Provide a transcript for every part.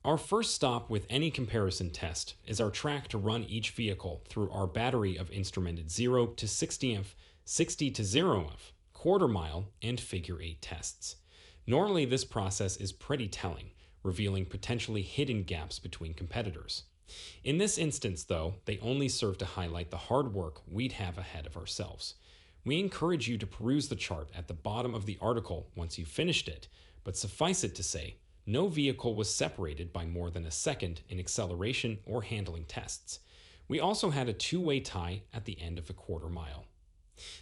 Our first stop with any comparison test is our track to run each vehicle through our battery of instrumented 0 to 60th, 60 to 0th, quarter mile, and figure 8 tests. Normally, this process is pretty telling, revealing potentially hidden gaps between competitors. In this instance, though, they only serve to highlight the hard work we'd have ahead of ourselves. We encourage you to peruse the chart at the bottom of the article once you've finished it, but suffice it to say, no vehicle was separated by more than a second in acceleration or handling tests. We also had a two-way tie at the end of the quarter mile.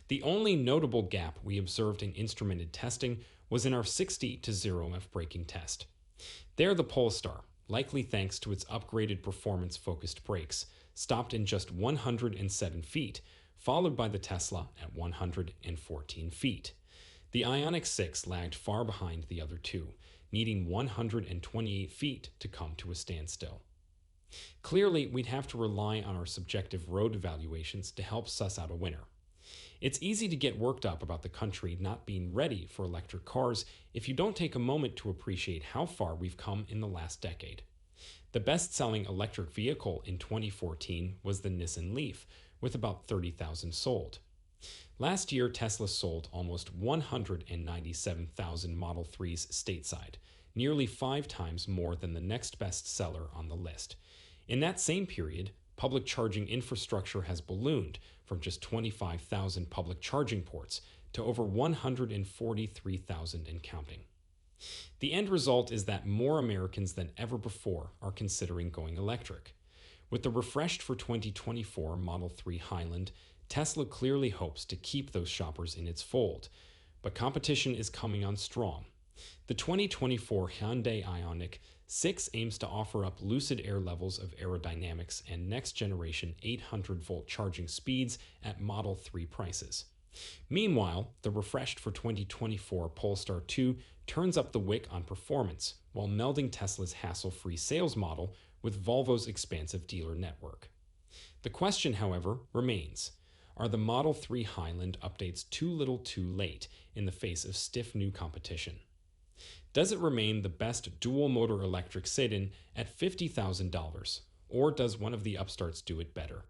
The only notable gap we observed in instrumented testing was in our 60 to 0th braking test. There, the Polestar, likely thanks to its upgraded performance-focused brakes, stopped in just 107 feet, followed by the Tesla at 114 feet. The Ioniq 6 lagged far behind the other two, needing 128 feet to come to a standstill. Clearly, we'd have to rely on our subjective road evaluations to help suss out a winner. It's easy to get worked up about the country not being ready for electric cars if you don't take a moment to appreciate how far we've come in the last decade. The best-selling electric vehicle in 2014 was the Nissan Leaf, with about 30,000 sold. Last year, Tesla sold almost 197,000 Model 3s stateside, nearly 5 times more than the next best seller on the list. In that same period, public charging infrastructure has ballooned from just 25,000 public charging ports to over 143,000 and counting. The end result is that more Americans than ever before are considering going electric. With the refreshed for 2024 Model 3 Highland, Tesla clearly hopes to keep those shoppers in its fold, but competition is coming on strong. The 2024 Hyundai Ioniq 6 aims to offer up Lucid Air levels of aerodynamics and next-generation 800-volt charging speeds at Model 3 prices. Meanwhile, the refreshed for 2024 Polestar 2 turns up the wick on performance, while melding Tesla's hassle-free sales model with Volvo's expansive dealer network. The question, however, remains: are the Model 3 Highland updates too little too late in the face of stiff new competition? Does it remain the best dual-motor electric sedan at $50,000, or does one of the upstarts do it better?